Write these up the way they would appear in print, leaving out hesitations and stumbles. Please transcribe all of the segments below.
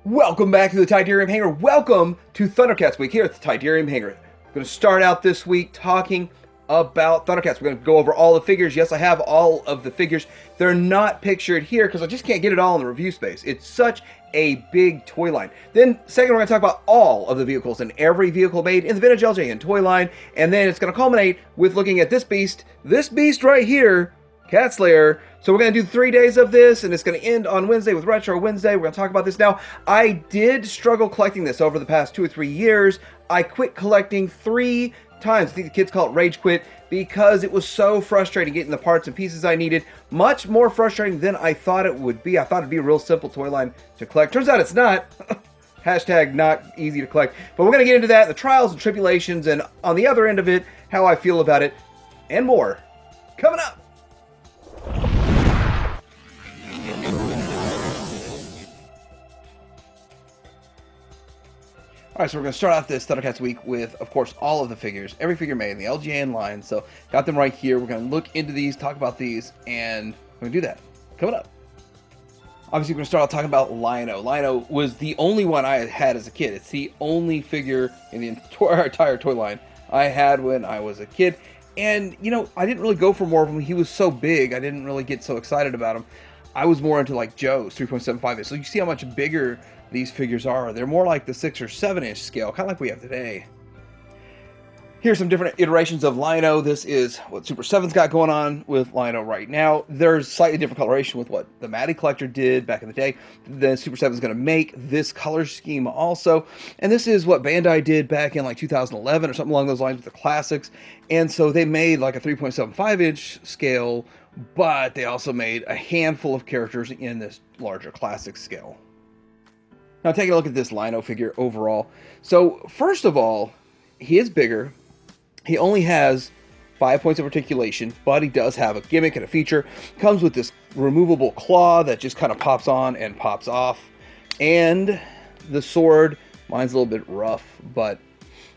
Welcome back to the Tidarium Hangar. Welcome to Thundercats Week here at the Tidarium Hangar. I'm going to start out this week talking about Thundercats. We're going to go over all the figures. Yes, I have all of the figures. They're not pictured here because I just can't get it all in the review space. It's such a big toy line. Then second, we're going to talk about all of the vehicles and every vehicle made in the vintage LJ and toy line. And then it's going to culminate with looking at this beast right here, Cat Slayer. So we're going to do 3 days of this, and it's going to end on Wednesday with Retro Wednesday. We're going to talk about this now. I did struggle collecting this over the past 2 or 3 years. I quit collecting 3 times. I think the kids call it rage quit because it was so frustrating getting the parts and pieces I needed. Much more frustrating than I thought it would be. I thought it'd be a real simple toy line to collect. Turns out it's not. Hashtag not easy to collect. But we're going to get into that, the trials and tribulations, and on the other end of it, how I feel about it, and more. Coming up. All right, so we're going to start off this Thundercats week with, of course, all of the figures, every figure made in the LGN line. So got them right here. We're going to look into these, talk about these, and we're going to do that coming up. Obviously, we're going to start out talking about Lion-O. Lion-O was the only one I had as a kid. It's the only figure in the entire toy line I had when I was a kid. And, you know, I didn't really go for more of him. He was so big, I didn't really get so excited about him. I was more into, like, Joe's 3.75 inch. So you see how much bigger these figures are. They're more like the 6 or 7 inch scale, kind of like we have today. Here's some different iterations of Lion-O. This is what Super 7's got going on with Lion-O right now. There's slightly different coloration with what the Matty Collector did back in the day. Then Super 7's going to make this color scheme also. And this is what Bandai did back in like 2011 or something along those lines with the classics. And so they made like a 3.75 inch scale, but they also made a handful of characters in this larger classic scale. Now taking a look at this Lion-O figure overall. So first of all, he is bigger. He only has 5 points of articulation, but he does have a gimmick and a feature. Comes with this removable claw that just kind of pops on and pops off. And the sword, mine's a little bit rough, but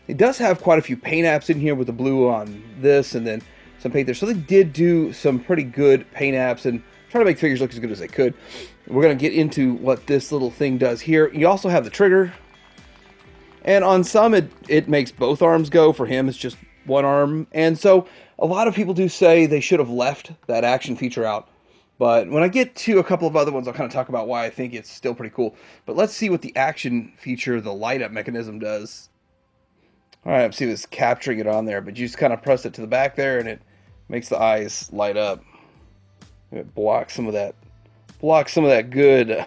it does have quite a few paint apps in here with the blue on this and then some paint there. So they did do some pretty good paint apps and try to make figures look as good as they could. We're going to get into what this little thing does here. You also have the trigger. And on some, it makes both arms go. For him, it's just one arm. And so a lot of people do say they should have left that action feature out. But when I get to a couple of other ones, I'll kind of talk about why I think it's still pretty cool. But let's see what the action feature, the light up mechanism does. All right, see this capturing it on there, but you just kind of press it to the back there and it makes the eyes light up. It blocks some of that good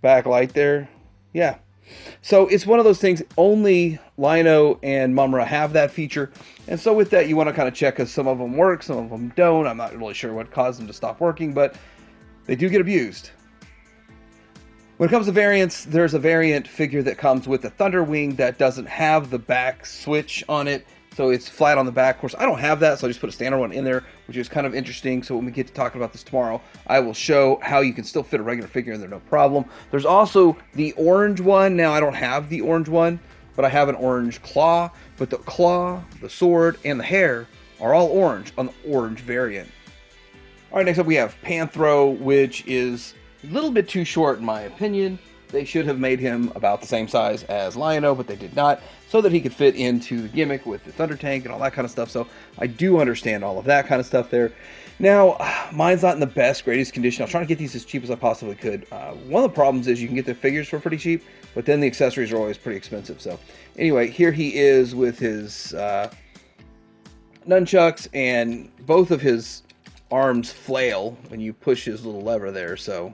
backlight there. Yeah. So it's one of those things, only Lion-O and Mumm-Ra have that feature. And so with that, you want to kind of check because some of them work, some of them don't. I'm not really sure what caused them to stop working, but they do get abused. When it comes to variants, there's a variant figure that comes with the Thunder Wing that doesn't have the back switch on it. So it's flat on the back. Of course, I don't have that, so I just put a standard one in there, which is kind of interesting. So when we get to talking about this tomorrow, I will show how you can still fit a regular figure in there, no problem. There's also the orange one. Now, I don't have the orange one, but I have an orange claw. But the claw, the sword, and the hair are all orange on the orange variant. All right, next up we have Panthro, which is a little bit too short in my opinion. They should have made him about the same size as Lion-O, but they did not, so that he could fit into the gimmick with the Thunder Tank and all that kind of stuff. So I do understand all of that kind of stuff there. Now, mine's not in the best, greatest condition. I was trying to get these as cheap as I possibly could. One of the problems is you can get the figures for pretty cheap, but then the accessories are always pretty expensive. So anyway, here he is with his nunchucks, and both of his arms flail when you push his little lever there. So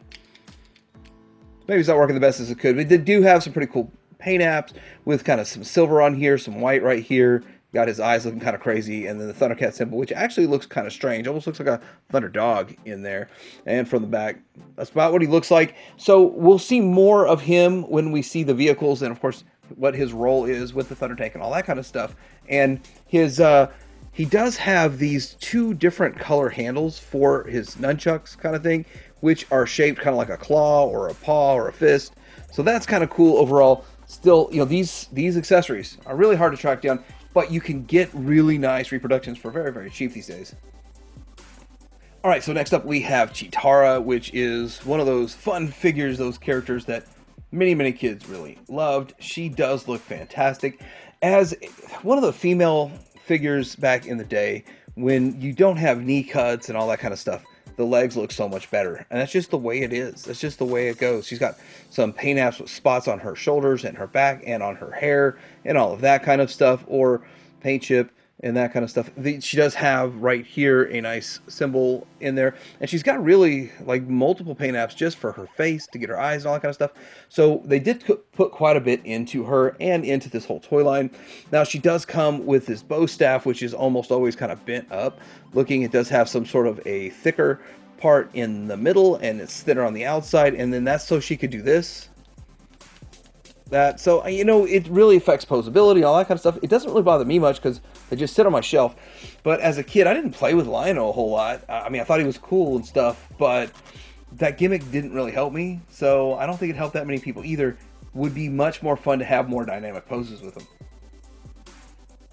maybe it's not working the best as it could, but they do have some pretty cool paint apps with kind of some silver on here, some white right here. Got his eyes looking kind of crazy, and then the Thundercat symbol, which actually looks kind of strange. Almost looks like a Thunder Dog in there. And from the back, that's about what he looks like. So we'll see more of him when we see the vehicles, and of course, what his role is with the Thunder Tank and all that kind of stuff. And his he does have these 2 different color handles for his nunchucks kind of thing, which are shaped kind of like a claw or a paw or a fist. So that's kind of cool overall. Still, you know, these accessories are really hard to track down, but you can get really nice reproductions for very, very cheap these days. All right, so next up we have Cheetara, which is one of those fun figures, those characters that many kids really loved. She does look fantastic as one of the female figures back in the day when you don't have knee cuts and all that kind of stuff. The legs look so much better, and that's just the way it is. That's just the way it goes. She's got some paint apps with spots on her shoulders and her back and on her hair and all of that kind of stuff, or paint chip and that kind of stuff. She does have right here a nice symbol in there, and she's got really like multiple paint apps just for her face to get her eyes and all that kind of stuff. So they did put quite a bit into her and into this whole toy line. Now she does come with this bow staff, which is almost always kind of bent up looking. It does have some sort of a thicker part in the middle and it's thinner on the outside, and then that's so she could do this. That, so, you know, it really affects posability, all that kind of stuff. It doesn't really bother me much because they just sit on my shelf. But as a kid, I didn't play with Lion-O a whole lot. I mean, I thought he was cool and stuff, but that gimmick didn't really help me. So I don't think it helped that many people either. Would be much more fun to have more dynamic poses with him.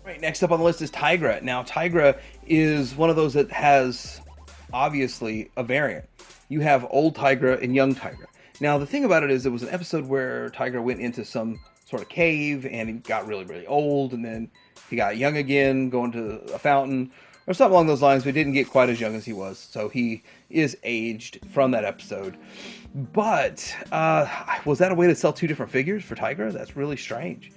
Right, next up on the list is Tigra. Now, Tigra is one of those that has, obviously, a variant. You have old Tigra and young Tigra. Now, the thing about it is there was an episode where Tigra went into some sort of cave and he got really old, and then he got young again, going to a fountain or something along those lines, but didn't get quite as young as he was. So he is aged from that episode. But was that a way to sell two different figures for Tigra? That's really strange.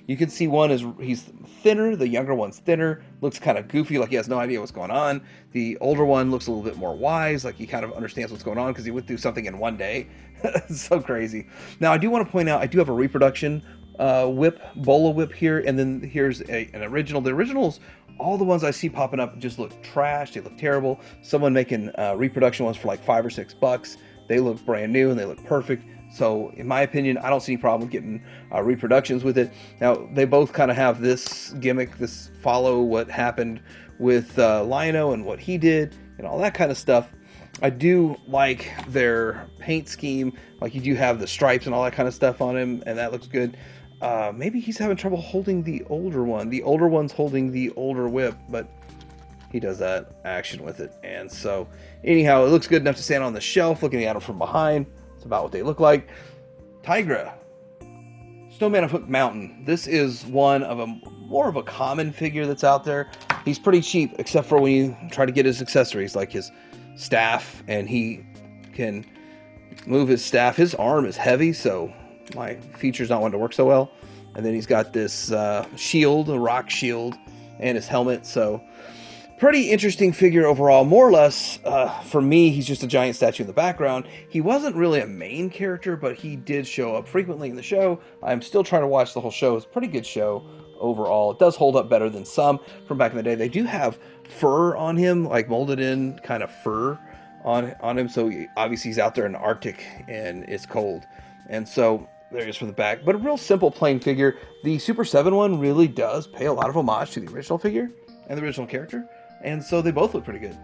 You can see one is he's thinner, the younger one's thinner, looks kind of goofy, like he has no idea what's going on. The older one looks a little bit more wise, like he kind of understands what's going on because he went through something in one day. It's so crazy. Now, I do want to point out, I do have a reproduction bola whip here, and then here's an original. The originals, all the ones I see popping up just look trash, they look terrible. Someone making reproduction ones for like $5 or $6. They look brand new and they look perfect. So, in my opinion, I don't see any problem with getting reproductions with it. Now, they both kind of have this gimmick, this follow what happened with Lion-O and what he did and all that kind of stuff. I do like their paint scheme. Like, you do have the stripes and all that kind of stuff on him, and that looks good. Maybe he's having trouble holding the older one. The older one's holding the older whip, but he does that action with it. And so, anyhow, it looks good enough to stand on the shelf looking at him from behind. It's about what they look like. Tigra. Snowman of Hook Mountain. This is one of more of a common figure that's out there. He's pretty cheap, except for when you try to get his accessories, like his staff, and he can move his staff. His arm is heavy, so my feature's not one to work so well. And then he's got this shield, a rock shield, and his helmet, so pretty interesting figure overall. More or less, for me, he's just a giant statue in the background. He wasn't really a main character, but he did show up frequently in the show. I'm still trying to watch the whole show. It's a pretty good show overall. It does hold up better than some from back in the day. They do have fur on him, like molded in kind of fur on him. So obviously he's out there in the Arctic and it's cold. And so there he is from the back. But a real simple, plain figure. The Super 7 one really does pay a lot of homage to the original figure and the original character. And so they both look pretty good.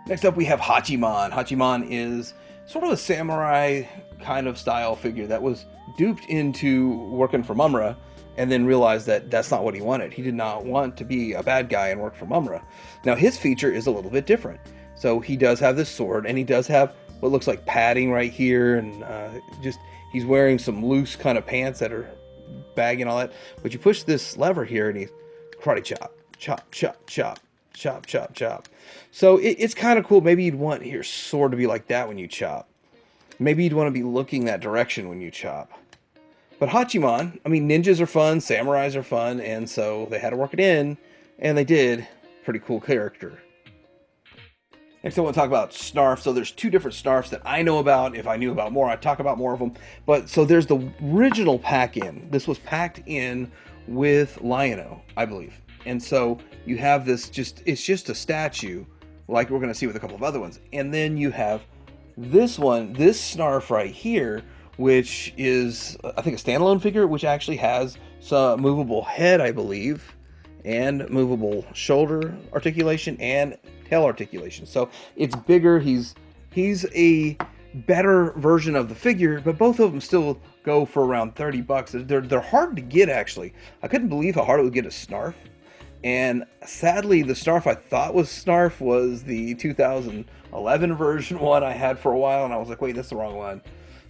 Next up, we have Hachiman. Hachiman is sort of a samurai kind of style figure that was duped into working for Mumm-Ra and then realized that that's not what he wanted. He did not want to be a bad guy and work for Mumm-Ra. Now, his feature is a little bit different. So he does have this sword, and he does have what looks like padding right here, and he's wearing some loose kind of pants that are baggy and all that. But you push this lever here, and he karate chop. Chop, chop, chop, chop, chop, chop. So it's kind of cool. Maybe you'd want your sword to be like that when you chop. Maybe you'd want to be looking that direction when you chop. But Hachiman, I mean, ninjas are fun, samurais are fun, and so they had to work it in, and they did. Pretty cool character. Next, I want to talk about Snarf. So there's two different Snarfs that I know about. If I knew about more, I'd talk about more of them. But so there's the original pack-in. This was packed in with Lion-O, I believe. And so you have this it's just a statue, like we're going to see with a couple of other ones. And then you have this one, this Snarf right here, which is, I think, a standalone figure, which actually has some movable head, I believe, and movable shoulder articulation and tail articulation. So it's bigger. He's a better version of the figure, but both of them still go for around $30. They're hard to get, actually. I couldn't believe how hard it would get a Snarf. And sadly, the Snarf I thought was Snarf was the 2011 version one I had for a while, and I was like, wait, that's the wrong one.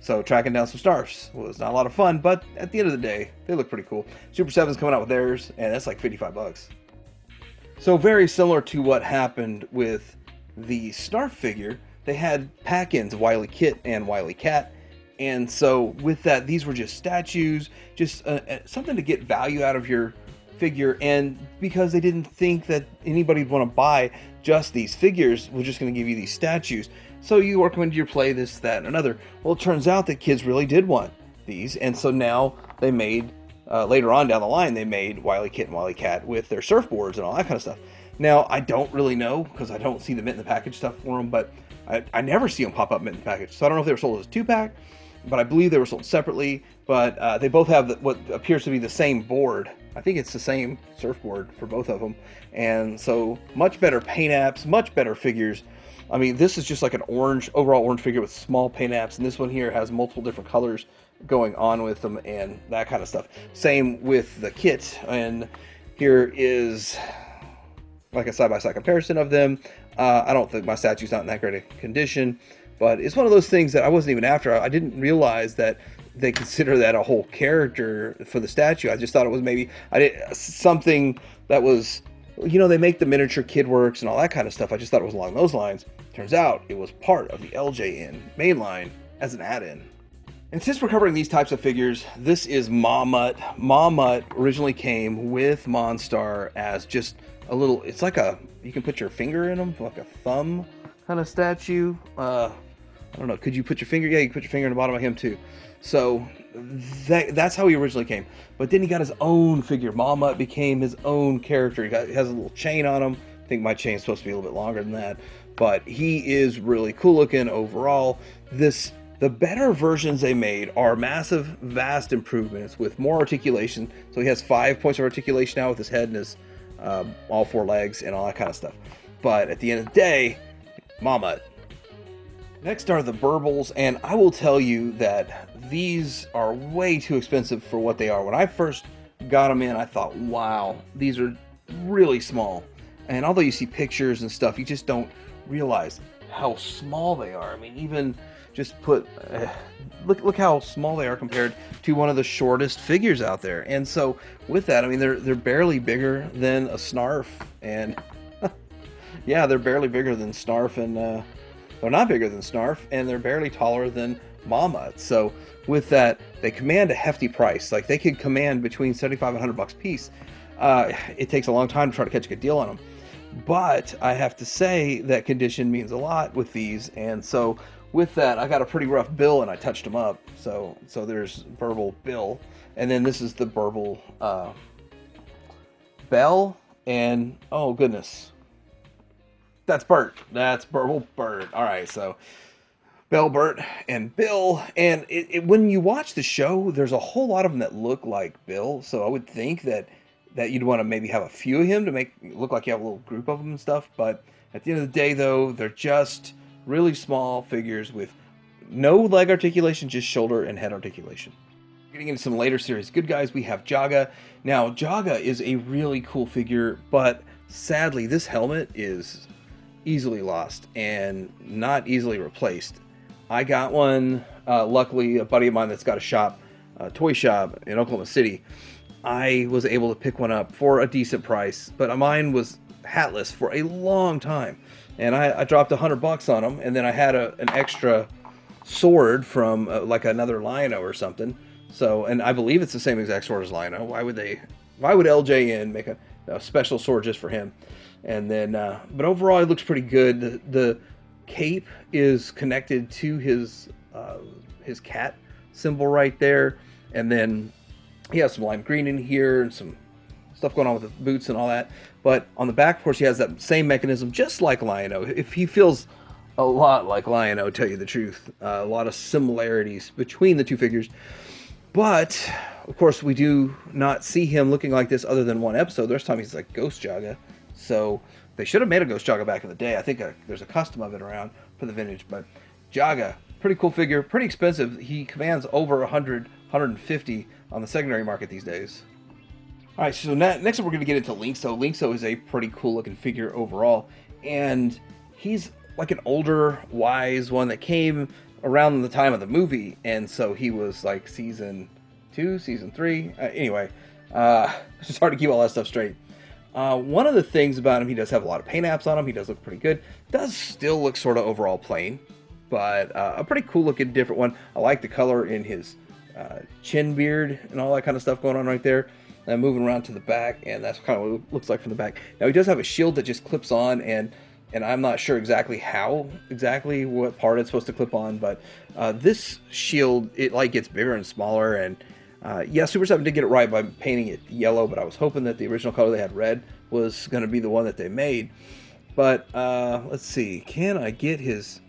So tracking down some Snarfs was not a lot of fun, but at the end of the day, they look pretty cool. Super 7's coming out with theirs, and that's like 55 bucks. So very similar to what happened with the Snarf figure, they had pack-ins of Wily Kit and Wily Cat. And so with that, these were just statues, just something to get value out of your figure. And because they didn't think that anybody would want to buy just these figures, we're just going to give you these statues. So you work into your play, this, that, and another. Well, it turns out that kids really did want these. And so now they made, later on down the line, they made Wily Kit and Wily Cat with their surfboards and all that kind of stuff. Now, I don't really know because I don't see the mint in the package stuff for them, but I never see them pop up mint in the package. So I don't know if they were sold as a 2-pack, but I believe they were sold separately. But they both have what appears to be the same board. I think it's the same surfboard for both of them. And so much better paint apps, much better figures. I mean, this is just like an overall orange figure with small paint apps. And this one here has multiple different colors going on with them and that kind of stuff. Same with the kit. And here is like a side-by-side comparison of them. I don't think my statue's not in that great a condition, but it's one of those things that I wasn't even after. I didn't realize that they consider that a whole character for the statue. I just thought it was maybe something that was, you know, they make the miniature kid works and all that kind of stuff. I just thought it was along those lines. Turns out it was part of the LJN mainline as an add-in. And since we're covering these types of figures, this is Mumm-Ra. Mumm-Ra originally came with Monstar as just a little, it's like you can put your finger in them, like a thumb kind of statue. I don't know, could you put your finger? Yeah, you can put your finger in the bottom of him too. So that's how he originally came. But then he got his own figure. Mumm-Ra became his own character. He has a little chain on him. I think my chain's supposed to be a little bit longer than that. But he is really cool looking overall. The better versions they made are massive, vast improvements with more articulation. So he has 5 points of articulation now with his head and his all 4 legs and all that kind of stuff. But at the end of the day, Mumm-Ra. Next are the Burbles, and I will tell you that these are way too expensive for what they are. When I first got them in, I thought, wow, these are really small. And although you see pictures and stuff, you just don't realize how small they are. I mean, even just look how small they are compared to one of the shortest figures out there. And so with that, I mean, they're barely bigger than a Snarf, and yeah, they're barely bigger than Snarf, and they're not bigger than Snarf, and they're barely taller than Mumm-Ra. So with that, they command a hefty price. Like, they could command between $75 and $100 a piece. It takes a long time to try to catch a good deal on them. But I have to say that condition means a lot with these, and so with that, I got a pretty rough bill, and I touched them up. So there's Burble Bill, and then this is the Burble Bell, and oh goodness, that's Bert. That's Burble Bert. All right, so Bell, Bert, and Bill, and when you watch the show, there's a whole lot of them that look like Bill. So I would think that you'd want to maybe have a few of him to make it look like you have a little group of them and stuff. But at the end of the day, though, they're just really small figures with no leg articulation, just shoulder and head articulation. Getting into some later series good guys, we have Jaga. Now, Jaga is a really cool figure, but sadly, this helmet is easily lost and not easily replaced. I got one, luckily, a buddy of mine that's got a toy shop in Oklahoma City. I was able to pick one up for a decent price, but mine was hatless for a long time. And I dropped $100 on them, and then I had an extra sword from like another Lion-O or something. So, and I believe it's the same exact sword as Lion-O. Why would LJN make a special sword just for him? And then, but overall, it looks pretty good. The cape is connected to his cat symbol right there, and then he has some lime green in here and some stuff going on with the boots and all that. But on the back, of course, he has that same mechanism, just like Lion-O. If he feels a lot like Lion-O, tell you the truth. A lot of similarities between the two figures. But, of course, we do not see him looking like this other than one episode. The rest of the time, he's like Ghost Jaga. So they should have made a Ghost Jaga back in the day. I think there's a custom of it around for the vintage. But Jaga, pretty cool figure, pretty expensive. He commands over 100, 150 on the secondary market these days. All right, so next up we're going to get into Linkso. Linkso is a pretty cool looking figure overall, and he's like an older, wise one that came around the time of the movie, and so he was like season 2, season 3. Anyway, it's just hard to keep all that stuff straight. One of the things about him, he does have a lot of paint apps on him. He does look pretty good. Does still look sort of overall plain, but a pretty cool looking different one. I like the color in his chin beard and all that kind of stuff going on right there. And moving around to the back, and that's kind of what it looks like from the back. Now he does have a shield that just clips on, and I'm not sure exactly what part it's supposed to clip on, but this shield, it like gets bigger and smaller, and yeah, Super 7 did get it right by painting it yellow, but I was hoping that the original color they had, red, was going to be the one that they made. But let's see, can I get his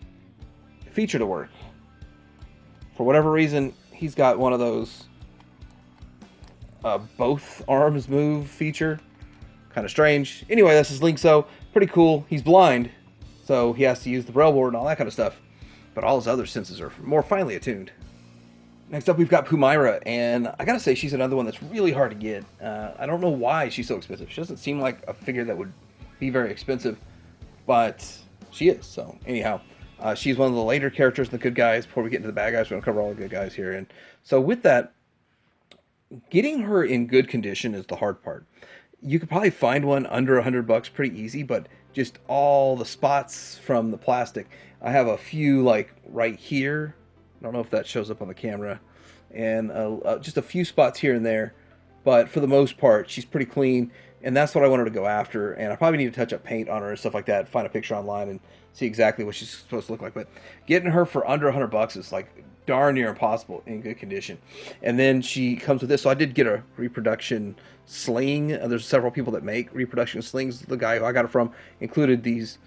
feature to work? For whatever reason, he's got one of those both arms move feature. Kind of strange. Anyway, this is Linkso. Pretty cool. He's blind, so he has to use the braille board and all that kind of stuff. But all his other senses are more finely attuned. Next up, we've got Mumm-Ra, and I gotta say, she's another one that's really hard to get. I don't know why she's so expensive. She doesn't seem like a figure that would be very expensive, but she is. So anyhow, she's one of the later characters in the good guys. Before we get into the bad guys, we're gonna cover all the good guys here. And so with that, getting her in good condition is the hard part. You could probably find one under $100 pretty easy, but just all the spots from the plastic. I have a few like right here. I don't know if that shows up on the camera, and just a few spots here and there, but for the most part, she's pretty clean, and that's what I wanted to go after. And I probably need to touch up paint on her and stuff like that, find a picture online and see exactly what she's supposed to look like. But getting her for under $100 is like darn near impossible in good condition. And then she comes with this. So I did get a reproduction sling. There's several people that make reproduction slings. The guy who I got it from included these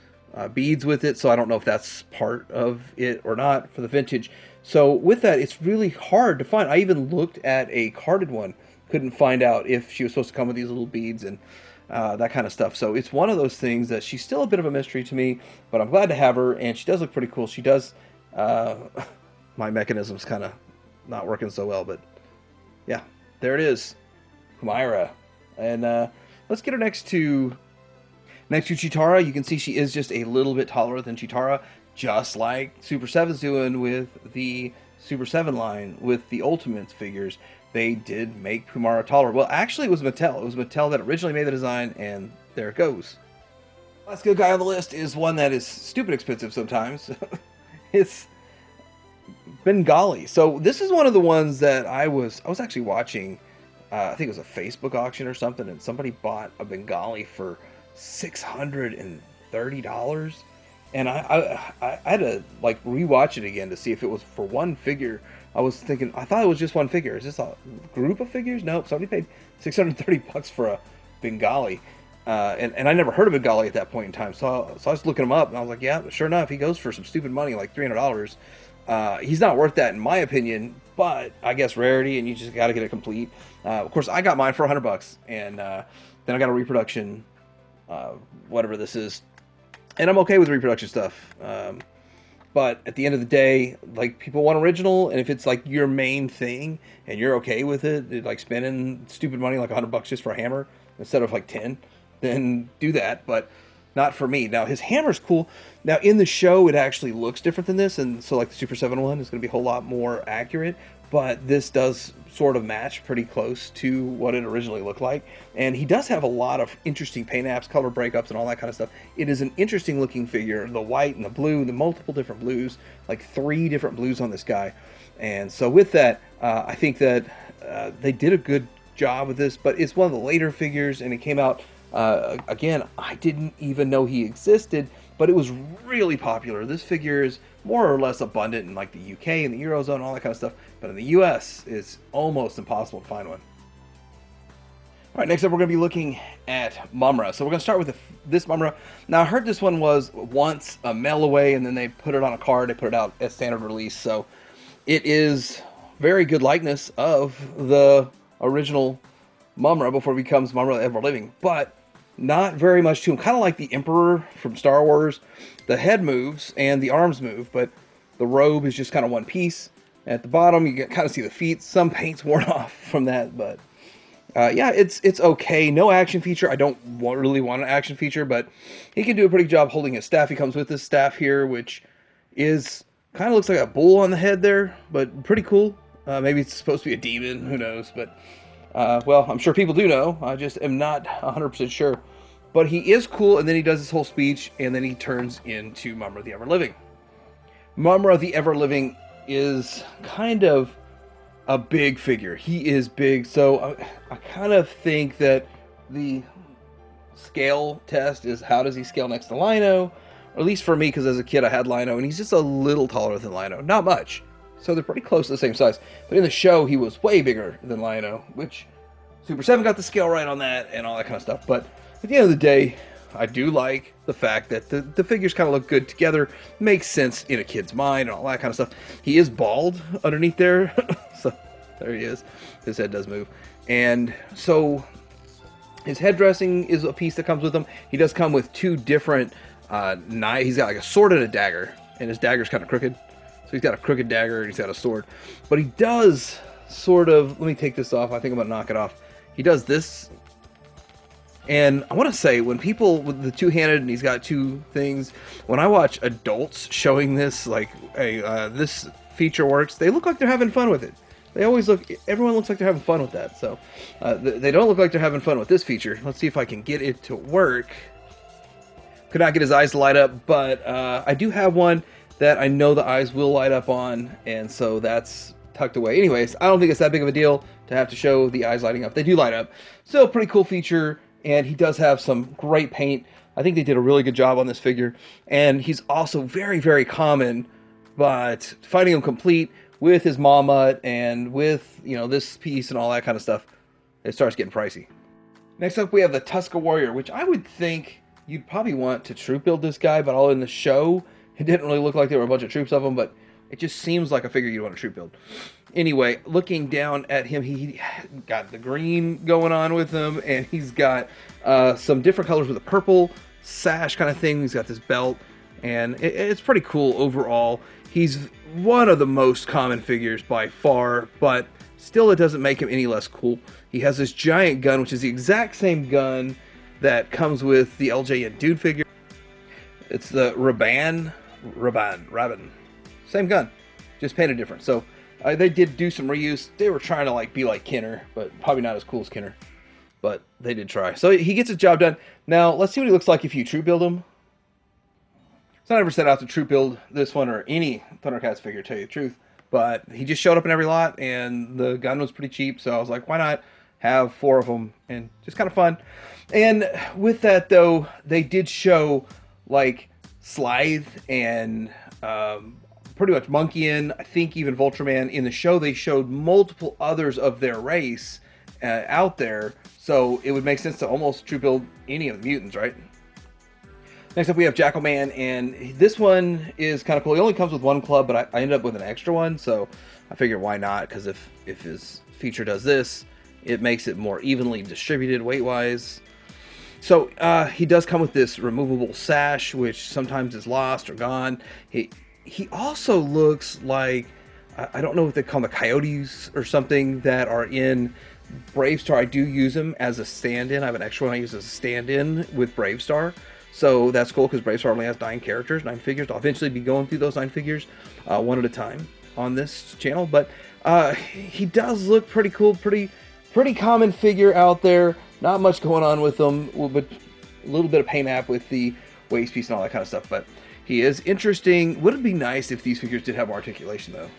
beads with it, so I don't know if that's part of it or not for the vintage. So with that, it's really hard to find. I even looked at a carded one, couldn't find out if she was supposed to come with these little beads and that kind of stuff. So it's one of those things that she's still a bit of a mystery to me, but I'm glad to have her, and she does look pretty cool. She does. My mechanism's kind of not working so well, but yeah, there it is, Mumm-Ra. And let's get her next to Cheetara. You can see she is just a little bit taller than Cheetara, just like Super 7's doing with the Super 7 line with the Ultimates figures. They did make Mumm-Ra taller. Well, actually, it was Mattel. It was Mattel that originally made the design, and there it goes. Last good guy on the list is one that is stupid expensive sometimes. It's Bengali. So this is one of the ones that I was actually watching. I think it was a Facebook auction or something, and somebody bought a Bengali for $630, and I had to like rewatch it again to see if it was for one figure. I was thinking, I thought it was just one figure. Is this a group of figures? Nope. Somebody paid $630 for a Bengali, and I never heard of Bengali at that point in time. So I was looking him up, and I was like, yeah, sure enough, he goes for some stupid money, like $300. He's not worth that in my opinion, but I guess rarity, and you just got to get it complete. Of course, I got mine for $100, and then I got a reproduction, whatever this is, and I'm okay with reproduction stuff. But at the end of the day, like, people want original, and if it's like your main thing and you're okay with it, like spending stupid money like $100 just for a hammer instead of like 10, then do that. But not for me. Now, his hammer's cool. Now, in the show, it actually looks different than this, and so like the Super 7 one is going to be a whole lot more accurate, but this does sort of match pretty close to what it originally looked like. And he does have a lot of interesting paint apps, color breakups, and all that kind of stuff. It is an interesting looking figure. The white and the blue, the multiple different blues, like 3 different blues on this guy. And so with that, I think that they did a good job with this, but it's one of the later figures, and it came out, again, I didn't even know he existed, but it was really popular. This figure is more or less abundant in like the UK and the Eurozone, all that kind of stuff, but in the US, it's almost impossible to find one. All right, next up, we're going to be looking at Mumm-Ra. So we're going to start with this Mumm-Ra. Now, I heard this one was once a mail away, and then they put it on a card. They put it out as standard release. So it is very good likeness of the original Mumm-Ra before it becomes Mumm-Ra Ever Living, but not very much to him. Kind of like the Emperor from Star Wars. The head moves and the arms move, but the robe is just kind of one piece. At the bottom, you can kind of see the feet. Some paint's worn off from that, but yeah, it's okay. No action feature. I don't really want an action feature, but he can do a pretty good job holding his staff. He comes with his staff here, which is Kind of looks like a bull on the head there, but pretty cool. Maybe it's supposed to be a demon, who knows, but well, I'm sure people do know. I just am not 100% sure. But he is cool, and then he does his whole speech, and then he turns into Mumm-Ra the Ever-Living. Mumm-Ra the Ever-Living is kind of a big figure. He is big, so I kind of think that the scale test is how does he scale next to Lino? Or at least for me, because as a kid I had Lino, and he's just a little taller than Lino. Not much. So they're pretty close to the same size. But in the show, he was way bigger than Lino, which Super 7 got the scale right on that and all that kind of stuff. But at the end of the day, I do like the fact that the figures kind of look good together. Makes sense in a kid's mind and all that kind of stuff. He is bald underneath there. So there he is. His head does move. And so his head dressing is a piece that comes with him. He does come with two different knives. He's got like a sword and a dagger. And his dagger's kind of crooked. So he's got a crooked dagger and he's got a sword. But he does sort of... Let me take this off. I think I'm going to knock it off. He does this. And I want to say, when people with the two-handed and he's got two things, when I watch adults showing this, like, hey, this feature works, they look like they're having fun with it. They always look, everyone looks like they're having fun with that. So they don't look like they're having fun with this feature. Let's see if I can get it to work. Could not get his eyes to light up, but I do have one that I know the eyes will light up on, and so that's tucked away. Anyways, I don't think it's that big of a deal to have to show the eyes lighting up. They do light up. So pretty cool feature. And he does have some great paint. I think they did a really good job on this figure. And he's also very, very common, but finding him complete with his Mammut and with, you know, this piece and all that kind of stuff, it starts getting pricey. Next up, we have the Tuska Warrior, which I would think you'd probably want to troop build this guy, but all in the show, it didn't really look like there were a bunch of troops of them, but it just seems like a figure you'd want to troop build. Anyway, looking down at him, he got the green going on with him, and he's got some different colors with a purple sash kind of thing. He's got this belt, and it's pretty cool overall. He's one of the most common figures by far, but still it doesn't make him any less cool. He has this giant gun, which is the exact same gun that comes with the LJN Dude figure. It's the Raban. Same gun, just painted different. So they did do some reuse. They were trying to like be like Kenner, but probably not as cool as Kenner. But they did try. So he gets his job done. Now let's see what he looks like if you troop build him. So I never set out to troop build this one or any Thundercats figure, to tell you the truth. But he just showed up in every lot, and the gun was pretty cheap. So I was like, why not have 4 of them? And just kind of fun. And with that though, they did show like Slythe and pretty much Monkeyan, I think even Vultureman. In the show, they showed multiple others of their race out there, so it would make sense to almost troop build any of the mutants, right? Next up, we have Jackalman, and this one is kind of cool. He only comes with 1 club, but I ended up with an extra one, so I figured why not, because if his feature does this, it makes it more evenly distributed weight-wise. So he does come with this removable sash, which sometimes is lost or gone. He also looks like, I don't know what they call them, the coyotes or something that are in Bravestar. I do use him as a stand-in. I have an extra one I use as a stand-in with Bravestar. So that's cool because Bravestar only has 9 characters, 9 figures. I'll eventually be going through those 9 figures one at a time on this channel. But he does look pretty cool, pretty common figure out there. Not much going on with them, but a little bit of paint app with the waist piece and all that kind of stuff. But he is interesting. Would it be nice if these figures did have more articulation, though?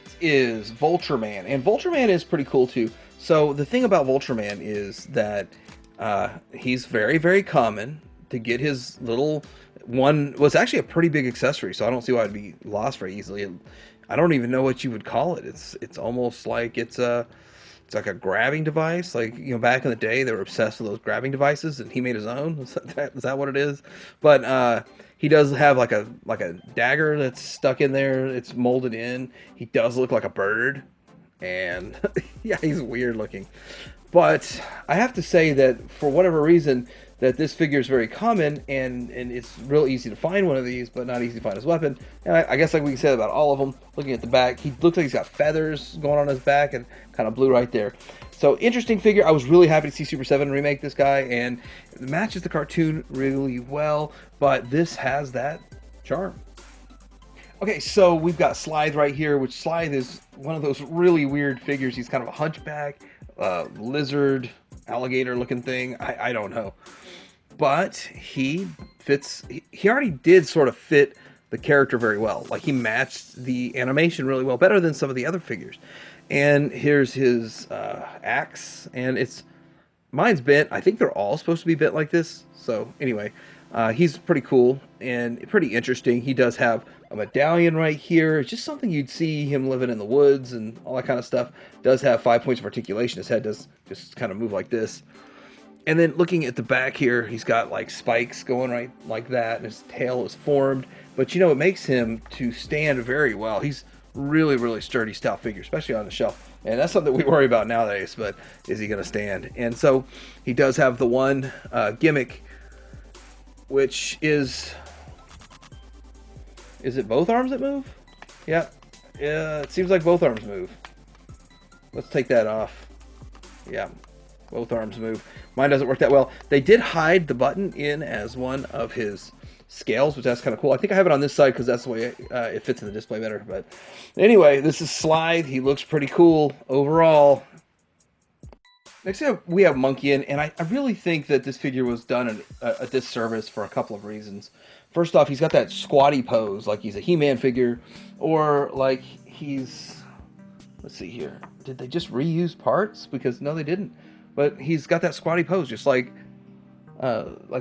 This is Vultureman, and Vultureman is pretty cool, too. So the thing about Vultureman is that he's very, very common to get his little one. Was actually a pretty big accessory, so I don't see why it'd be lost very easily. I don't even know what you would call it. It's almost like it's like a grabbing device. Like, you know, back in the day, they were obsessed with those grabbing devices, and he made his own. Is that what it is? But he does have like a dagger that's stuck in there. It's molded in. He does look like a bird, and yeah, he's weird looking. But I have to say that for whatever reason, that this figure is very common, and it's real easy to find one of these, but not easy to find his weapon. And I guess like we can say about all of them, looking at the back, he looks like he's got feathers going on his back and kind of blue right there. So interesting figure. I was really happy to see Super 7 remake this guy, and it matches the cartoon really well, but this has that charm. Okay, so we've got Slythe right here, which Slythe is one of those really weird figures. He's kind of a hunchback, lizard, alligator looking thing. I don't know. But he fits, he already did sort of fit the character very well. Like he matched the animation really well, better than some of the other figures. And here's his axe, and mine's bent. I think they're all supposed to be bent like this. So anyway, he's pretty cool and pretty interesting. He does have a medallion right here. It's just something you'd see him living in the woods and all that kind of stuff. Does have 5 points of articulation. His head does just kind of move like this. And then looking at the back here, he's got like spikes going right like that, and his tail is formed. But you know, it makes him to stand very well. He's really, really sturdy, stout figure, especially on the shelf. And that's something we worry about nowadays, but is he going to stand? And so he does have the one gimmick, which is it both arms that move? Yeah, it seems like both arms move. Let's take that off. Yeah, both arms move. Mine doesn't work that well. They did hide the button in as one of his scales, which that's kind of cool. I think I have it on this side because that's the way it fits in the display better. But anyway, this is Slythe. He looks pretty cool overall. Next up, we have Monkey-In, and I really think that this figure was done a disservice for a couple of reasons. First off, he's got that squatty pose, like he's a He-Man figure, or like he's... Let's see here. Did they just reuse parts? Because no, they didn't. But he's got that squatty pose, just like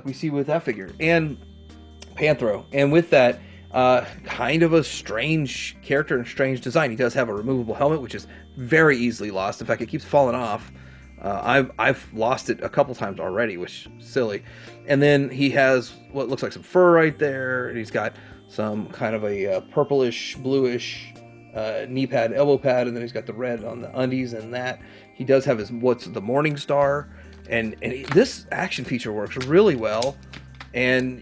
we see with that figure. And Panthro. And with that, kind of a strange character and strange design. He does have a removable helmet, which is very easily lost. In fact, it keeps falling off. I've lost it a couple times already, which is silly. And then he has what looks like some fur right there. And he's got some kind of a purplish, bluish knee pad, elbow pad, and then he's got the red on the undies and that. He does have his the Morning Star, and this action feature works really well. And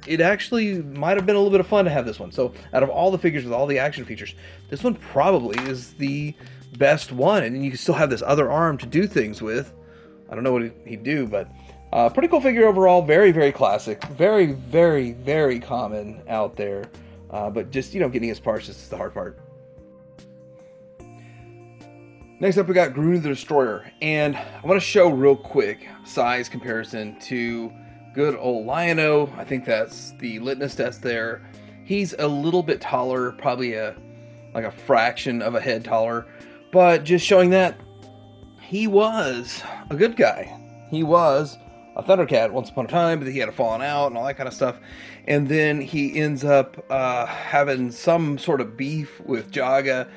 it actually might have been a little bit of fun to have this one. So out of all the figures with all the action features, this one probably is the best one. And you can still have this other arm to do things with. I don't know what he'd do, but pretty cool figure overall. Very, very classic. Very, very, very common out there. But just, getting his parts is the hard part. Next up, we got Groo the Destroyer. And I want to show real quick size comparison to good old Lion-O. I think that's the litmus test there. He's a little bit taller, probably like a fraction of a head taller, but just showing that he was a good guy. He was a Thundercat once upon a time, but he had a falling out and all that kind of stuff. And then he ends up having some sort of beef with Jaga.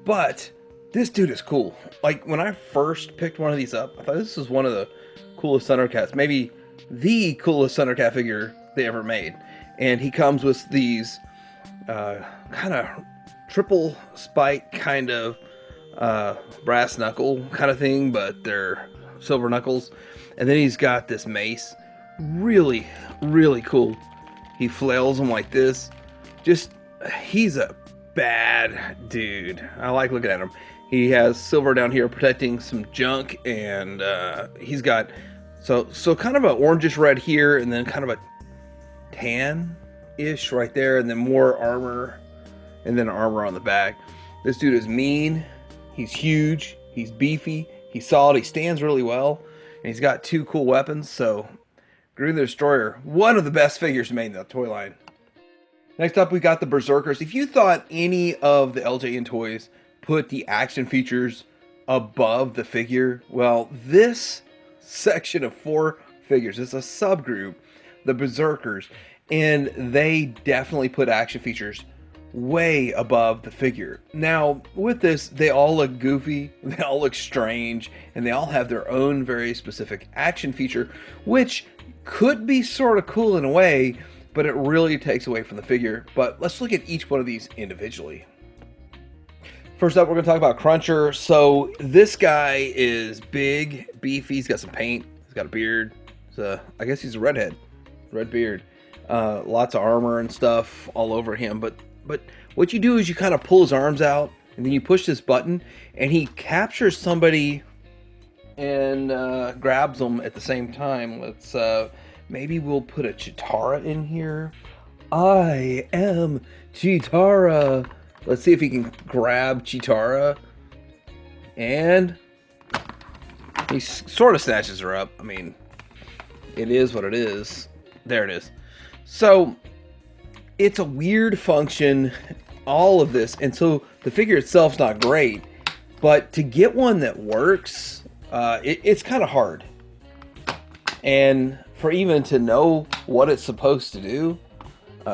But this dude is cool. Like, when I first picked one of these up, I thought this was one of the coolest Thundercats. Maybe the coolest Thundercat figure they ever made. And he comes with these kind of triple spike kind of brass knuckle kind of thing, but they're silver knuckles. And then he's got this mace. Really, really cool. He flails them like this. He's a bad dude. I like looking at him. He has silver down here protecting some junk, and he's got so kind of an orangish red here, and then kind of a tan-ish right there, and then more armor, and then armor on the back. This dude is mean. He's huge. He's beefy. He's solid. He stands really well, and he's got two cool weapons. So, Groo the Destroyer, one of the best figures made in the toy line. Next up, we got the Berserkers. If you thought any of the LJN toys put the action features above the figure, well, this section of 4 figures is a subgroup, the Berserkers, and they definitely put action features way above the figure. Now, with this, they all look goofy, they all look strange, and they all have their own very specific action feature, which could be sort of cool in a way, but it really takes away from the figure. But let's look at each one of these individually. First up, we're going to talk about Cruncher. So this guy is big, beefy. He's got some paint. He's got a beard. So I guess he's a redhead, red beard. Lots of armor and stuff all over him. But what you do is you kind of pull his arms out, and then you push this button, and he captures somebody and grabs them at the same time. Let's maybe we'll put a Chitara in here. I am Cheetara. Let's see if he can grab Cheetara. And he sort of snatches her up. I mean, it is what it is. There it is. So it's a weird function, all of this. And so the figure itself's not great. But to get one that works, it's kind of hard. And for even to know what it's supposed to do,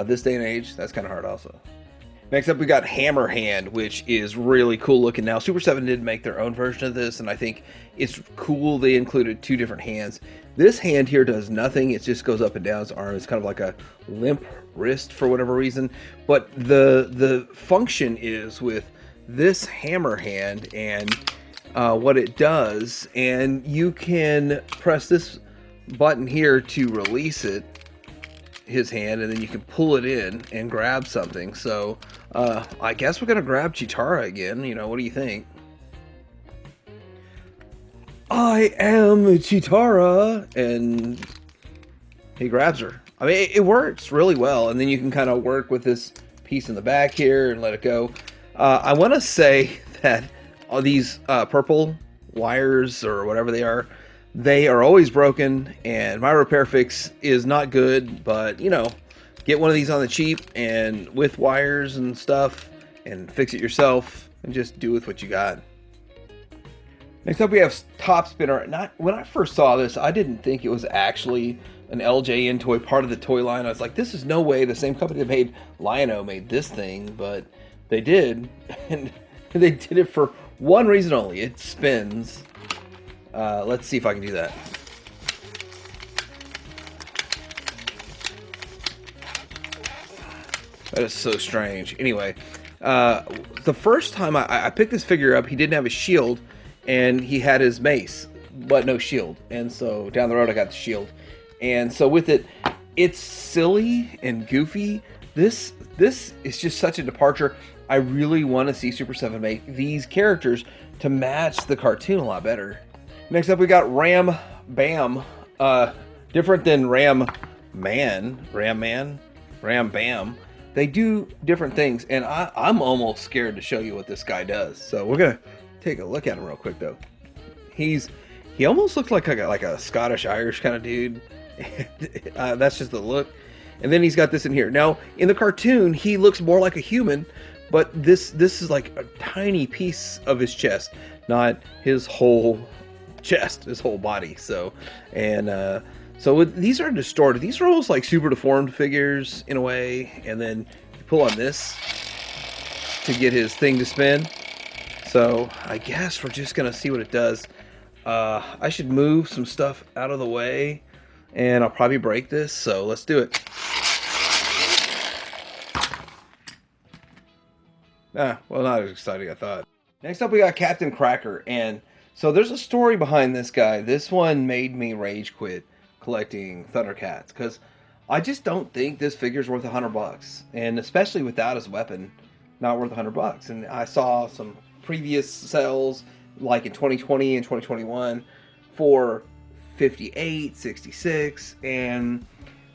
this day and age, that's kind of hard also. Next up, we got Hammer Hand, which is really cool looking. Now, Super 7 did make their own version of this, and I think it's cool they included two different hands. This hand here does nothing. It just goes up and down his arm. It's kind of like a limp wrist for whatever reason. But the function is with this Hammer Hand and what it does, and you can press this button here to release it, his hand, and then you can pull it in and grab something. So I guess we're gonna grab Cheetara again. You know, what do you think? I am Cheetara, and he grabs her. I mean, it works really well, and then you can kind of work with this piece in the back here and let it go. I want to say that all these purple wires or whatever they are always broken, and my repair fix is not good, but you know, get one of these on the cheap and with wires and stuff and fix it yourself and just do with what you got. Next up, we have Top Spinner. When I first saw this, I didn't think it was actually an LJN toy, part of the toy line. I was like, this is no way the same company that made Lion-O made this thing, but they did, and they did it for one reason only. It spins. Let's see if I can do that. That is so strange. Anyway, the first time I picked this figure up, he didn't have a shield, and he had his mace, but no shield. And so down the road, I got the shield. And so with it, it's silly and goofy. This is just such a departure. I really want to see Super 7 make these characters to match the cartoon a lot better. Next up, we got Ram Bam. Different than Ram Bam. They do different things, and I'm almost scared to show you what this guy does. So we're gonna take a look at him real quick, though. He almost looks like a Scottish-Irish kind of dude. That's just the look. And then he's got this in here. Now, in the cartoon, he looks more like a human, but this is like a tiny piece of his chest, not his whole chest, his whole body. So these are distorted. These are almost like super deformed figures in a way. And then you pull on this to get his thing to spin. So I guess we're just gonna see what it does. I should move some stuff out of the way, and I'll probably break this. So let's do it. Well, not as exciting as I thought. Next up, we got Captain Cracker, and so there's a story behind this guy. This one made me rage quit collecting Thundercats, because I just don't think this figure's worth $100, and especially without his weapon, not worth $100. And I saw some previous sales, like in 2020 and 2021, for 58, 66, and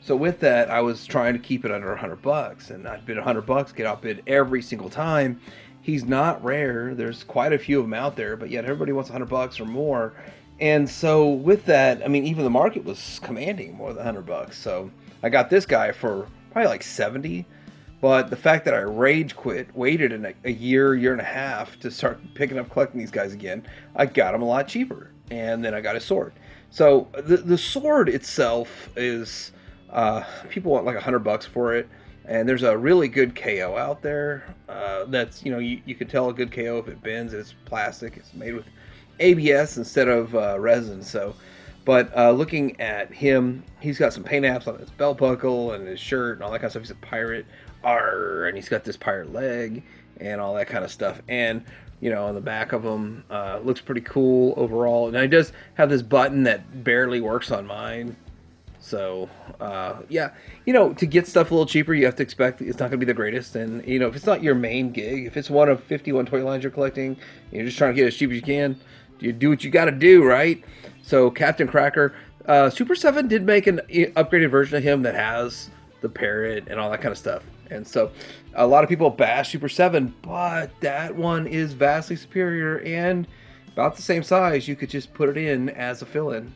so with that, I was trying to keep it under $100, and I'd bid $100, get outbid every single time. He's not rare. There's quite a few of them out there, but yet everybody wants $100 or more. And so with that, I mean, even the market was commanding more than $100. So I got this guy for probably like 70. But the fact that I rage quit, waited a year and a half to start picking up collecting these guys again, I got him a lot cheaper. And then I got his sword. So the sword itself is, people want like $100 for it. And there's a really good KO out there. That's, you could tell a good KO if it bends. It's plastic. It's made with ABS instead of resin. So, but looking at him, he's got some paint apps on his belt buckle and his shirt and all that kind of stuff. He's a pirate. Arr, and he's got this pirate leg and all that kind of stuff. And, on the back of him, looks pretty cool overall. Now, he does have this button that barely works on mine. So, yeah, to get stuff a little cheaper, you have to expect it's not going to be the greatest. And, if it's not your main gig, if it's one of 51 toy lines you're collecting, you're just trying to get as cheap as you can, you do what you got to do, right? So, Captain Cracker, Super 7 did make an upgraded version of him that has the parrot and all that kind of stuff. And so a lot of people bash Super 7, but that one is vastly superior and about the same size. You could just put it in as a fill-in.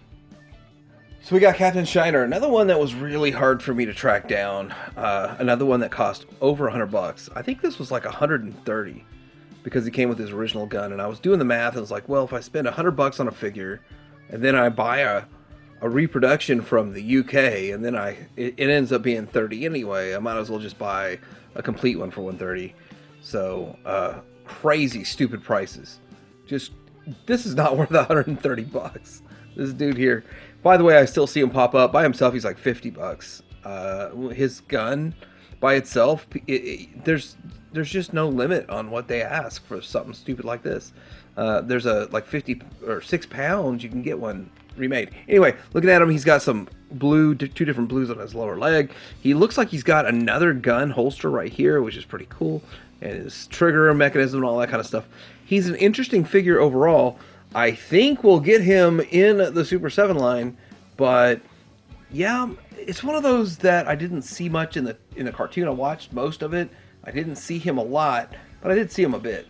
So we got Captain Shiner, another one that was really hard for me to track down. Another one that cost over $100. I think this was like 130 because he came with his original gun. And I was doing the math and was like, well, if I spend $100 on a figure and then I buy a reproduction from the UK and then it ends up being 30 anyway, I might as well just buy a complete one for 130. So crazy, stupid prices. Just, this is not worth 130 bucks. This dude here. By the way, I still see him pop up. By himself, he's like 50 bucks. His gun by itself, there's just no limit on what they ask for something stupid like this. There's a like 50 or 6 pounds, you can get one remade. Anyway, looking at him, he's got some blue, 2 different blues on his lower leg. He looks like he's got another gun holster right here, which is pretty cool. And his trigger mechanism and all that kind of stuff. He's an interesting figure overall. I think we'll get him in the Super 7 line, but yeah, it's one of those that I didn't see much in the cartoon. I watched most of it. I didn't see him a lot, but I did see him a bit.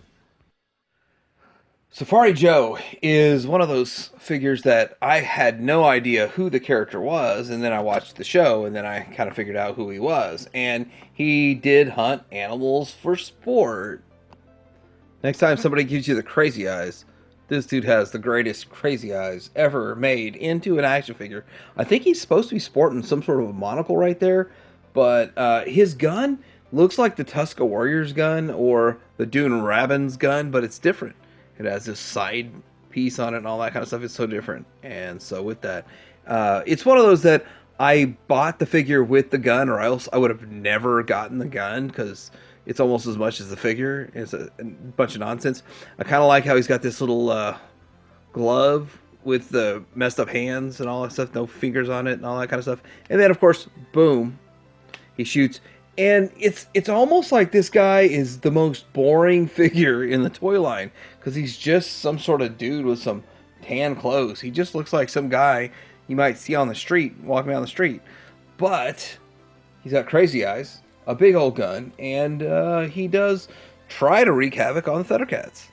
Safari Joe is one of those figures that I had no idea who the character was, and then I watched the show, and then I kind of figured out who he was. And he did hunt animals for sport. Next time somebody gives you the crazy eyes, this dude has the greatest crazy eyes ever made into an action figure. I think he's supposed to be sporting some sort of a monocle right there, but his gun looks like the Tuska Warrior's gun or the Dune Rabin's gun, but it's different. It has this side piece on it and all that kind of stuff. It's so different. And so with that, it's one of those that I bought the figure with the gun, or else I would have never gotten the gun because it's almost as much as the figure. It's a bunch of nonsense. I kind of like how he's got this little glove with the messed up hands and all that stuff. No fingers on it and all that kind of stuff. And then, of course, boom, he shoots. And it's almost like this guy is the most boring figure in the toy line because he's just some sort of dude with some tan clothes. He just looks like some guy you might see on the street, walking down the street. But he's got crazy eyes, a big old gun, and he does try to wreak havoc on the Thundercats.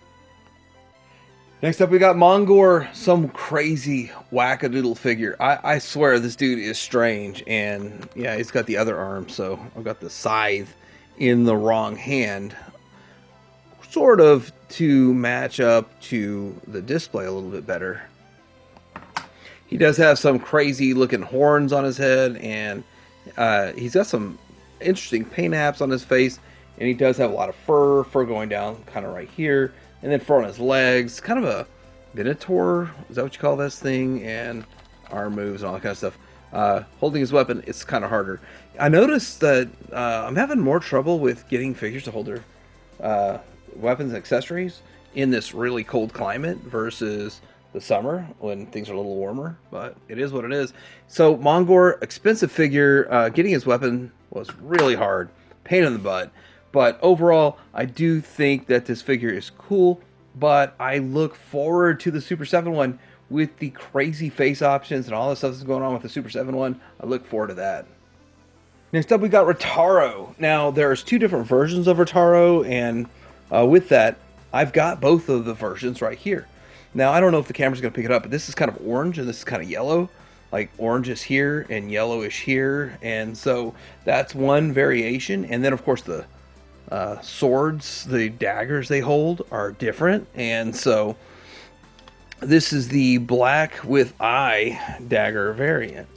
Next up, we got Mongor, some crazy wackadoodle figure. I swear this dude is strange, and yeah, he's got the other arm, so I've got the scythe in the wrong hand, sort of to match up to the display a little bit better. He does have some crazy looking horns on his head, and he's got some interesting paint apps on his face, and he does have a lot of fur going down kind of right here. And then fur on his legs, kind of a Minotaur, is that what you call this thing? And arm moves and all that kind of stuff. Holding his weapon, it's kind of harder. I noticed that I'm having more trouble with getting figures to hold their weapons and accessories in this really cold climate versus the summer when things are a little warmer. But it is what it is. So Mongor, expensive figure. Getting his weapon was really hard. Pain in the butt. But overall, I do think that this figure is cool, but I look forward to the Super 7 one with the crazy face options and all the stuff that's going on with the Super 7 one. I look forward to that. Next up, we got Rotaro. Now, there's 2 different versions of Rotaro, and with that, I've got both of the versions right here. Now, I don't know if the camera's going to pick it up, but this is kind of orange, and this is kind of yellow. Like, orange is here, and yellowish here, and so that's one variation. And then, of course, the swords, the daggers they hold are different, and so this is the black with eye dagger variant,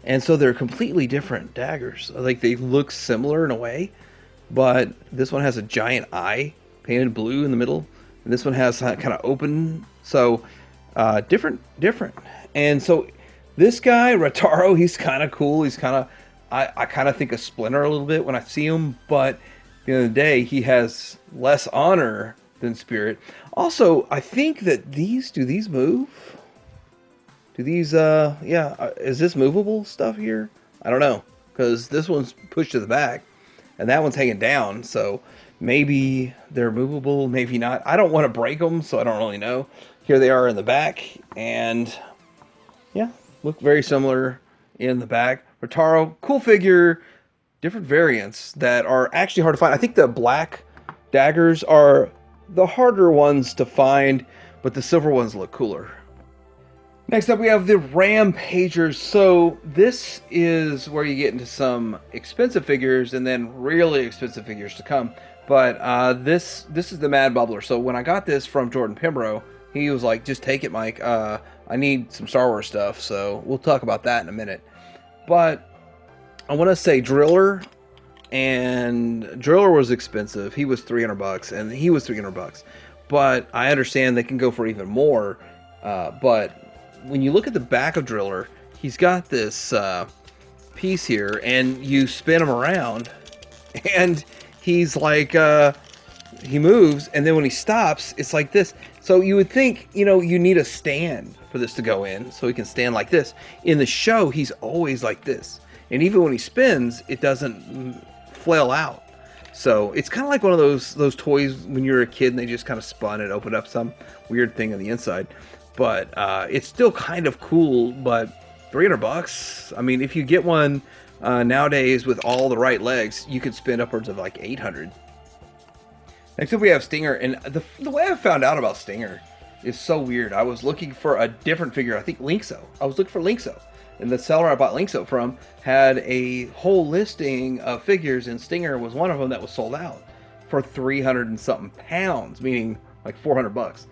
and so they're completely different daggers. Like, they look similar in a way, but this one has a giant eye painted blue in the middle, and this one has kind of open, so different. And so this guy Rotaro, he's kind of cool. He's kind of, I kind of think of Splinter a little bit when I see him, but the end of the day, he has less honor than Spirit. Also, I think that do these move? Do these, is this movable stuff here? I don't know, because this one's pushed to the back, and that one's hanging down, so maybe they're movable, maybe not. I don't want to break them, so I don't really know. Here they are in the back, and yeah, look very similar in the back. Rotaro, cool figure. different variants that are actually hard to find. I think the black daggers are the harder ones to find, but the silver ones look cooler. Next up, we have the Rampagers. So this is where you get into some expensive figures and then really expensive figures to come. But this is the Mad Bubbler. So when I got this from Jordan Pembroke, he was like, just take it, Mike. I need some Star Wars stuff. So we'll talk about that in a minute. But I want to say Driller, and Driller was expensive. He was $300 and he was $300. But I understand they can go for even more. But when you look at the back of Driller, he's got this piece here, and you spin him around, and he's like, he moves, and then when he stops, it's like this. So you would think, you know, you need a stand for this to go in, so he can stand like this. In the show, he's always like this, and even when he spins, it doesn't flail out. So it's kind of like one of those toys when you were a kid and they just kind of spun and opened up some weird thing on the inside. But it's still kind of cool, but $300. I mean, if you get one nowadays with all the right legs, you could spend upwards of like 800. Next up, we have Stinger, and the way I found out about Stinger is so weird. I was looking for a different figure. I think Linkso. I was looking for Linkso, and the seller I bought Linkso from had a whole listing of figures, and Stinger was one of them that was sold out for 300 and something pounds, meaning like $400.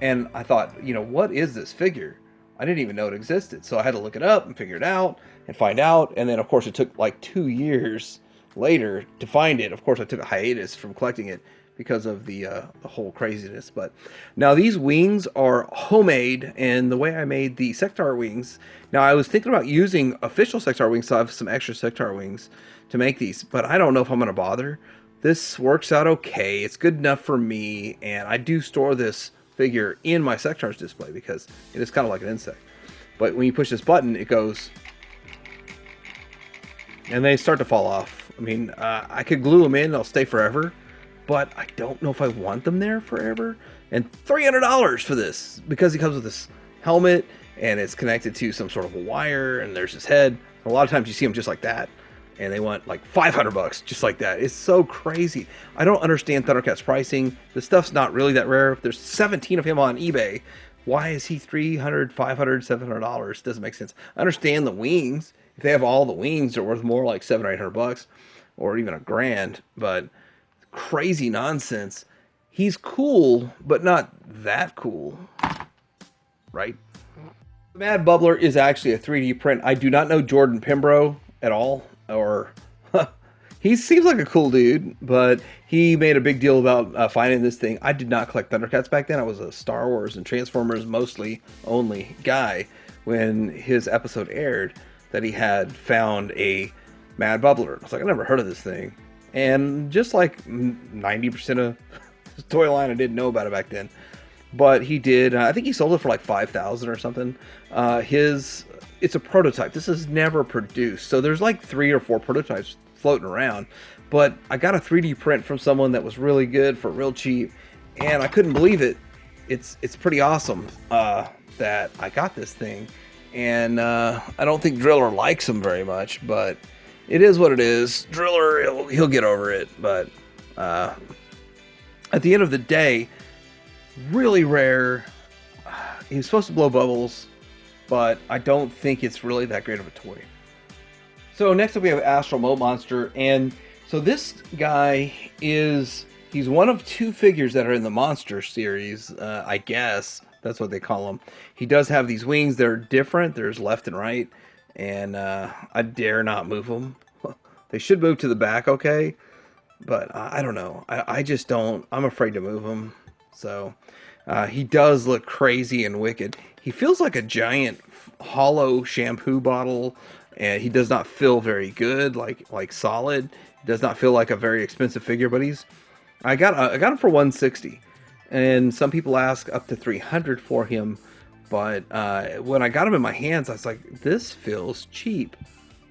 And I thought, you know, what is this figure? I didn't even know it existed. So I had to look it up and figure it out and find out. And then, of course, it took like 2 years later to find it. Of course, I took a hiatus from collecting it because of the whole craziness. But now these wings are homemade. And the way I made the Sectaur wings, now I was thinking about using official Sectaur wings. So I have some extra Sectaur wings to make these. But I don't know if I'm going to bother. This works out okay. It's good enough for me. And I do store this figure in my Sectaurs display because it is kind of like an insect. But when you push this button, it goes, and they start to fall off. I mean, I could glue them in, they'll stay forever, but I don't know if I want them there forever. And $300 for this, because it comes with this helmet, and it's connected to some sort of a wire, and there's his head. A lot of times you see them just like that, and they want like $500 just like that. It's so crazy. I don't understand Thundercats pricing. The stuff's not really that rare. If there's 17 of him on eBay, why is he $300, $500, $700? Doesn't make sense. I understand the wings. If they have all the wings, they're worth more, like $700 or $800, or even $1,000. But crazy nonsense. He's cool, but not that cool, right? The Mad Bubbler is actually a 3D print. I do not know Jordan Pembroke at all. Or he seems like a cool dude, but he made a big deal about finding this thing. I did not collect Thundercats back then. I was a Star Wars and Transformers mostly only guy when his episode aired that he had found a Mad Bubbler. I was like, I never heard of this thing. And just like 90% of his toy line, I didn't know about it back then. But he did. I think he sold it for like $5,000 or something. It's a prototype. This is never produced. So there's like 3 or 4 prototypes floating around. But I got a 3D print from someone that was really good for real cheap. And I couldn't believe it. It's pretty awesome that I got this thing. And I don't think Driller likes him very much. But it is what it is. Driller, he'll get over it. But at the end of the day, really rare. He's supposed to blow bubbles, but I don't think it's really that great of a toy. So next up we have Astral Moat Monster, and so this guy he's one of 2 figures that are in the Monster series, I guess that's what they call them. He does have these wings. They're different. There's left and right, and I dare not move them. They should move to the back, okay, but I don't know. I just don't. I'm afraid to move them. So he does look crazy and wicked. He feels like a giant hollow shampoo bottle, and he does not feel very good, like solid. He does not feel like a very expensive figure, but I got him for $160, and some people ask up to $300 for him. But when I got him in my hands, I was like, this feels cheap.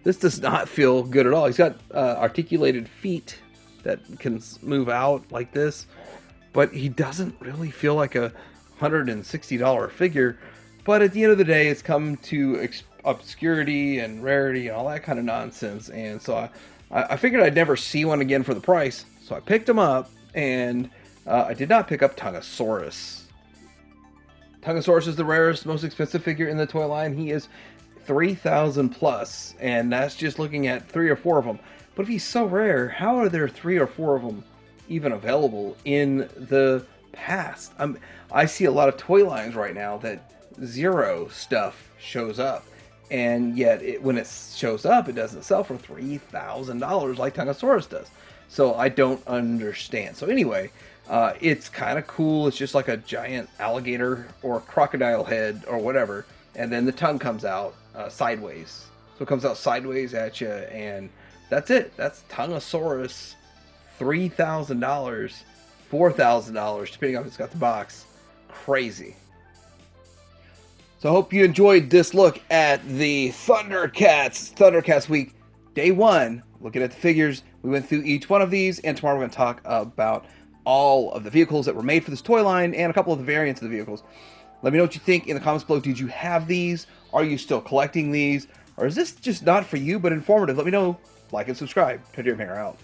This does not feel good at all. He's got articulated feet that can move out like this. But he doesn't really feel like a $160 figure. But at the end of the day, it's come to obscurity and rarity and all that kind of nonsense. And so I figured I'd never see one again for the price, so I picked them up, and I did not pick up Tongue-A-Saurus. Tongue-A-Saurus is the rarest, most expensive figure in the toy line. He is 3,000 plus, and that's just looking at 3 or 4 of them. But if he's so rare, how are there 3 or 4 of them even available in the past? I see a lot of toy lines right now that 0 stuff shows up, and yet when it shows up, it doesn't sell for $3,000 like Tongue-A-Saurus does. So I don't understand. So anyway, it's kind of cool. It's just like a giant alligator or crocodile head or whatever, and then the tongue comes out sideways. So it comes out sideways at you, and that's it. That's Tongue-A-Saurus, $3,000, $4,000, depending on if it's got the box. Crazy. So I hope you enjoyed this look at the Thundercats week, day 1. Looking at the figures, we went through each one of these, and tomorrow we're going to talk about all of the vehicles that were made for this toy line and a couple of the variants of the vehicles. Let me know what you think in the comments below. Did you have these? Are you still collecting these? Or is this just not for you but informative? Let me know. Like and subscribe. Tundra out.